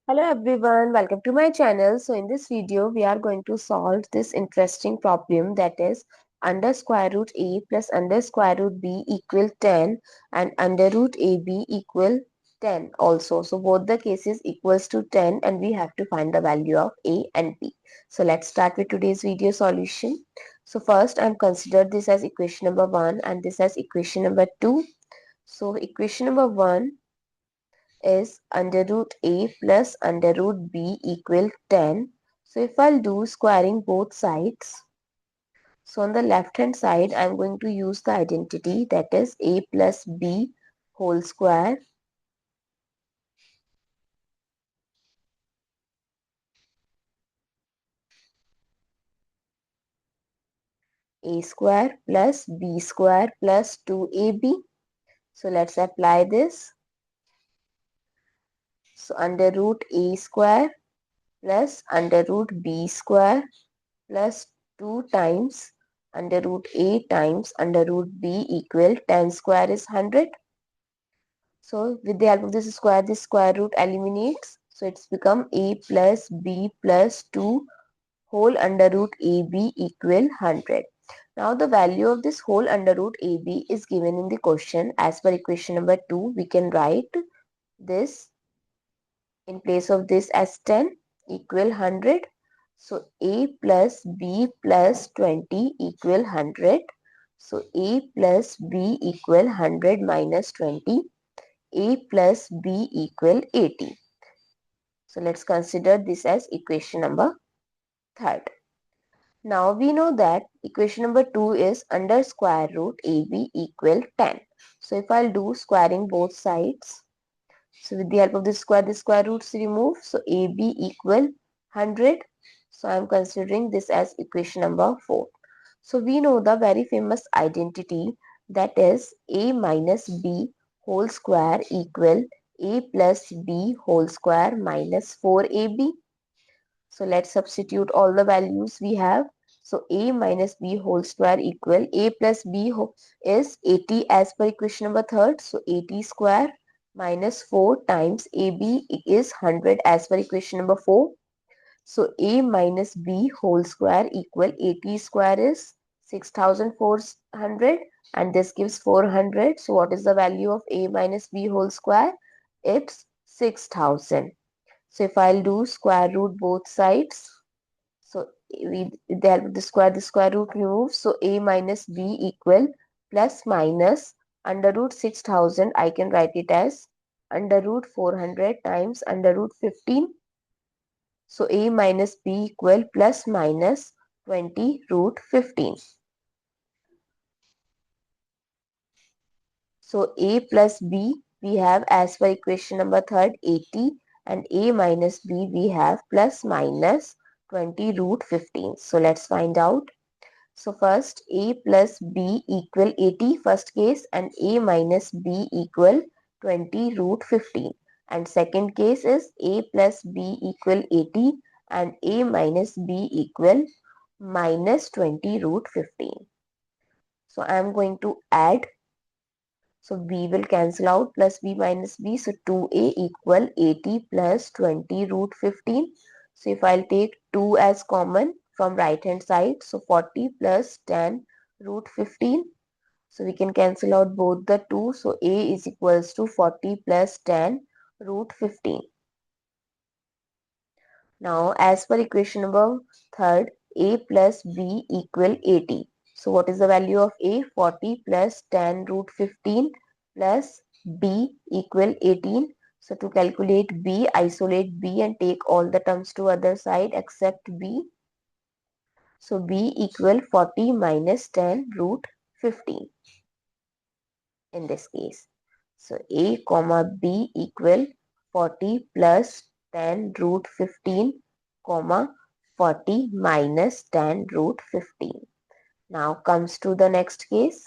Hello everyone, welcome to my channel. So in this video we are going to solve this interesting problem, that is under square root a plus under square root b equal 10 and under root ab equal 10 also. So both the cases equals to 10 and we have to find the value of a and b. So let's start with today's video solution. So first I'm consider this as equation number 1 and this as equation number 2. So equation number 1 is under root a plus under root b equal 10. So if I'll do squaring both sides, so on the left hand side I'm going to use the identity, that is a plus b whole square a square plus b square plus 2ab. So let's apply this. So under root a square plus under root b square plus 2 times under root a times under root b equal 10 square is 100. So with the help of this square root eliminates. So it's become a plus b plus 2 whole under root ab equal 100. Now the value of this whole under root ab is given in the question. As per equation number 2, we can write this in place of this as 10 equal 100. So a plus b plus 20 equal 100. So a plus b equal 100 minus 20. A plus b equal 80. So let's consider this as equation number 3rd. Now we know that equation number 2 is under square root ab equal 10. So if I'll do squaring both sides, so with the help of the square roots remove. So ab equal 100. So I'm considering this as equation number 4. So we know the very famous identity, that is a minus b whole square equal a plus b whole square minus 4ab. So let's substitute all the values we have. So a minus b whole square equal a plus b is 80 as per equation number 3rd. So 80 square minus 4 times ab is 100 as per equation number 4. So a minus b whole square equal 80 square is 6400 and this gives 400. So what is the value of a minus b whole square? It's 6000. So if I'll do square root both sides, so with the help of the square root removes. So a minus b equal plus minus under root 6000. I can write it as under root 400 times under root 15. So a minus b equal plus minus 20 root 15. So a plus b we have as per equation number 3rd 80 and a minus b we have plus minus 20 root 15. So let's find out. So first a plus b equal 80 first case and a minus b equal 20 root 15. And second case is a plus b equal 80 and a minus b equal minus 20 root 15. So I am going to add. So b will cancel out plus b minus b. So 2a equal 80 plus 20 root 15. So if I'll take 2 as common from right hand side, so 40 plus 10 root 15. So we can cancel out both the 2. So a is equals to 40 plus 10 root 15. Now as per equation number 3rd, a plus b equal 80. So what is the value of a? 40 plus 10 root 15 plus b equal 18. So to calculate b, isolate b and take all the terms to other side except b. So b equal 40 minus 10 root 15 in this case. So a comma b equal 40 plus 10 root 15 comma 40 minus 10 root 15. Now comes to the next case.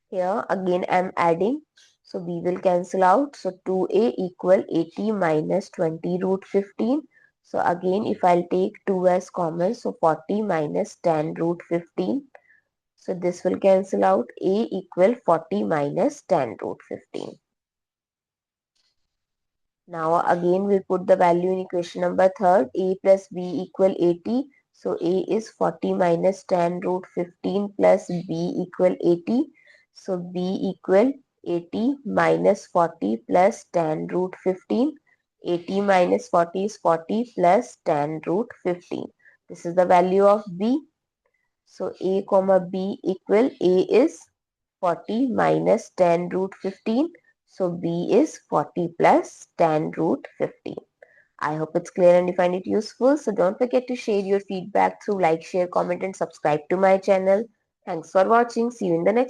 Here again I am adding. So b will cancel out. So 2a equal 80 minus 20 root 15. So again if I'll take 2 as common, so 40 minus 10 root 15. So this will cancel out. A equal 40 minus 10 root 15. Now again we'll put the value in equation number third. A plus B equal 80. So A is 40 minus tan root 15 plus B equal 80. So B equal 80 minus 40 plus tan root 15. 80 minus 40 is 40 plus tan root 15. This is the value of B. So A comma B equal A is 40 minus tan root 15. So B is 40 plus tan root 15. I hope it's clear and you find it useful. So don't forget to share your feedback through like, share, comment and subscribe to my channel. Thanks for watching. See you in the next